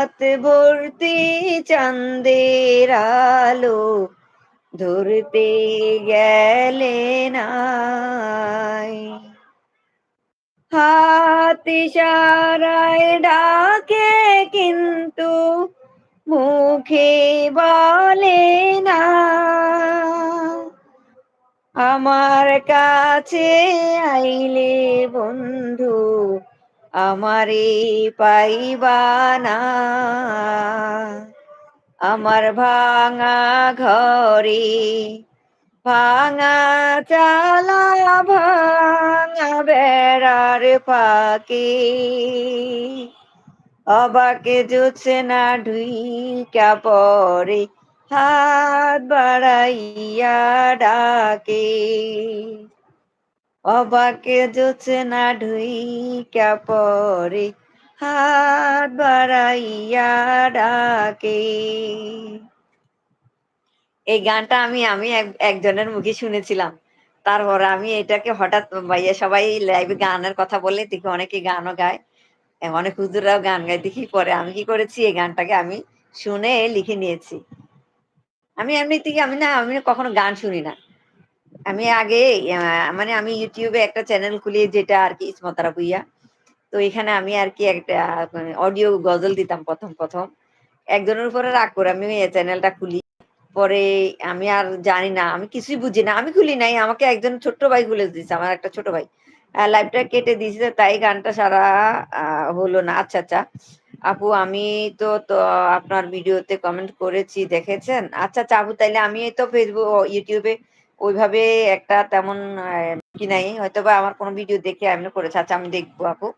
রাত ভর্তি চাঁদের আলো ধরতে গেলে নাই, হাত ইশারায় ডাকে কিন্তু মুখে বলে না, আমার কাছে আইলে বন্ধু আমারে পাইবা না, আমার ভাঙা ঘরে ভাঙা চালা ভাঙা বেড়ার ফাঁকে অবাকে জোছনা ঢুইকা পরে হাত বাড়াইয়া ডাকে, অবাকে জোছনা ঢুইকা পরে হাত বাড়াইয়া ডাকে। এই গানটা আমি আমি একজনের মুখে শুনেছিলাম। তারপরে আমি এটাকে হঠাৎ ভাইয়া সবাই লাইভে গানের কথা বলে দেখি অনেকে গানও গায়। অনেক হুজুররাও গান গায় দেখি। পরে আমি কি করেছি এই গানটাকে আমি শুনে লিখে নিয়েছি। আমি এমনি থেকে আমি কখনো গান শুনি না। আমি আগে আ মানে আমি YouTube এ একটা চ্যানেল খুলি যেটা আরকি ইসমতারা ভুইয়া। তো এখানে আমি আরকি একটা অডিও গজল দিতাম ১ম। একজনের উপরে রাগ করে আমি এই চ্যানেলটা খুলি। পরে আমি আর জানি না। আমি কিছুই বুঝি না। আমি খুলি নাই। আমাকে একজন ছোট্ট ভাই খুলে দিছে। আমার একটা ছোট ভাই। লাইভটা কেটে দিছে তাই গানটা সারা আ হলো না। আচ্ছা, আচ্ছা। আপু আমি তো আপনার ভিডিওতে কমেন্ট করেছি দেখেছেন? আচ্ছা, আচ্ছা আপু তাইলে আমি তো YouTube এ ওইভাবে একটা তেমন কি নাই। হয়তোবা আমার কোনো ভিডিও দেখে এমনি করেছে। আচ্ছা আমি দেখবো আপু।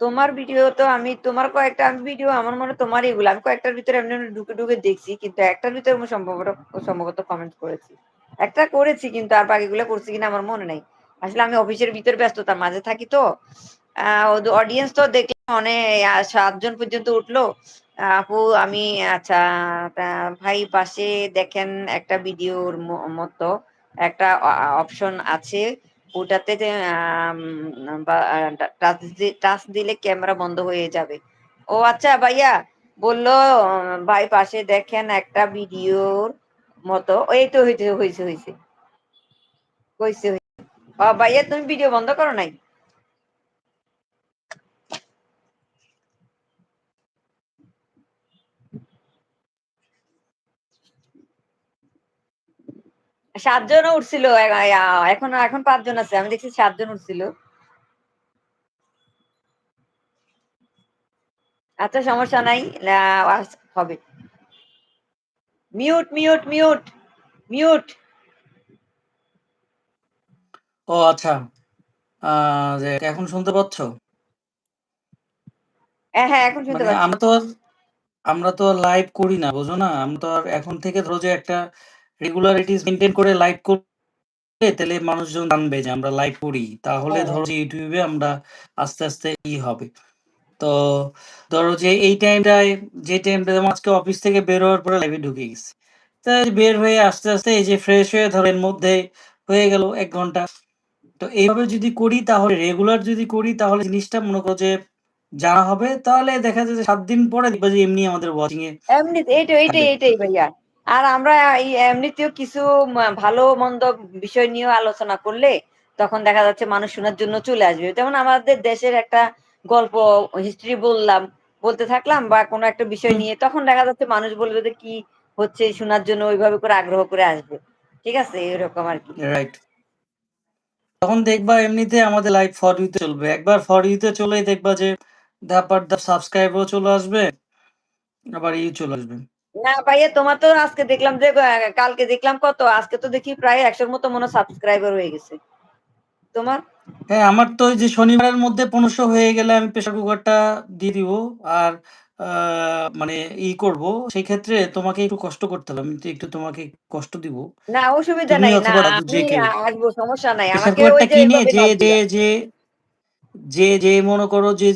তোমার ভিডিও তো আমি তোমার কয়েকটা ভিডিও আমার মনে হয় তোমারই এগুলো। আমি কয়েকটার ভিতরে এমনি ঢুকে দেখছি। কিন্তু একটার ভিতরে আমি সম্ভবত কমেন্ট করেছি। একটা করেছি কিন্তু আর বাকিগুলো করছি কিনা আমার মনে নাই। আসলে আমি অফিসের ভিতরে ব্যস্ততার মাঝে থাকি তো। অডিয়েন্স তো দেখলাম ৭ জন পর্যন্ত উঠলো। আপু আমি আচ্ছা তা ভাই পাশে দেখেন একটা ভিডিওর মতো একটা অপশন আছে। ওটাতে যে বা টাচ দিলে ক্যামেরা বন্ধ হয়ে যাবে। ও আচ্ছা ভাইয়া বলল ভাই পাশে দেখেন একটা ভিডিওর মতো এই তো হইছে। হইছে। ভাইয়া তুমি ভিডিও বন্ধ করো নাই? সাতজনও উঠছিল। এখন ৫ জন আছে। আমি দেখছি ৭ জন উঠছিল। আচ্ছা সমস্যা নাই। হবে। মিউট। ও আচ্ছা। যে এখন শুনতে পাচ্ছ? হ্যাঁ, এখন শুনতে মানে পাচ্ছি। আমরা তো লাইভ করি না, বুঝো না? আমরা তো আর এখন থেকে ধরো যে একটা রেগুলারিটিস মেইনটেইন করে লাইভ করলে তাহলে মানুষজন জানবে যে আমরা লাইভ করি। তাহলে হ্যাঁ, হ্যাঁ। ধরো যে YouTube এ আমরা আস্তে হবে। তো ধরো যে এই টাইমটায় যে টাইমটা যেমন আজকে অফিস থেকে বের হওয়ার পরে লাইভে ঢুকে গেছি। তাই বের হয়ে আস্তে এই যে ফ্রেশ হয়ে ধরো এর মধ্যে হয়ে গেল ১ ঘন্টা। তো এইভাবে যদি করি তাহলে রেগুলার যদি করি তাহলে জিনিসটা মনে করো যে জানা হবে। তাহলে দেখা যায় যে ৭ দিন পরে দেখবা যে এমনি আমাদের ওয়াচিং এ এমনিতে থাকবে। এইটাই ভাইয়া। আর আমরা এমনিতেও কিছু ভালো মন্দ বিষয় নিয়েও আলোচনা করলে তখন দেখা যাচ্ছে মানুষ শোনার জন্য চলে আসবে। যেমন আমাদের দেশের একটা গল্প হিস্ট্রি বললাম, বলতে থাকলাম বা কোনো একটা বিষয় নিয়ে তখন দেখা যাচ্ছে মানুষ বলবে যে কি হচ্ছে শোনার জন্য ওইভাবে করে আগ্রহ করে আসবে। ঠিক আছে? এরকম আরকি। রাইট। তখন দেখবা এমনিতে আমাদের লাইভ ফর ইউ তে চলবে। একবার ফর ইউ তে চলেই দেখবা যে ধাপ সাবস্ক্রাইবও চলে আসবে, আবার চলে আসবে। না ভাইয়া তোমার তো আজকে দেখলাম যে কালকে দেখলাম কত, আজকে তো দেখি প্রায় ১০০ র মতো মনে হয় সাবস্ক্রাইবার হয়ে গেছে। তোমার? হ্যাঁ, আমার তো ওই যে শনিবারের মধ্যে ১৫০০ হয়ে গেলে আমি প্রেশার কুকারটা দিয়ে দিব। আর আ মানে করব। সেই ক্ষেত্রে তোমাকে একটু কষ্ট করতে হবে। আমি তো একটু তোমাকে কষ্ট দিব। না অসুবিধা তুমি নাই। না অথবা দাদু আমি যে কেউ। আসবো সমস্যা নাই। প্রেশার আমাকে ওই কুকারটা যে কিনে এভাবে যে নক যে দিবা। যে যে মনে করো যে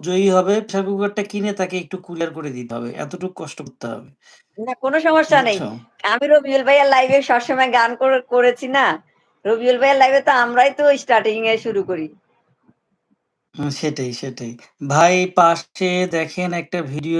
জয়ী হবে প্রেশার কুকারটা কিনে তাকে একটু কুরিয়ার করে দিতে হবে। এতটুকু কষ্ট করতে হবে। না কোনো সমস্যা নেই। বুঝছো? আমি রবিউল ভাইয়ার লাইভে সবসময় গান করেছি না। রবিউল ভাইয়ার লাইভে তো আমরাই তো স্টার্টিং এ শুরু করি। সেটাই, সেটাই। ভাই পাশে দেখেন একটা ভিডিও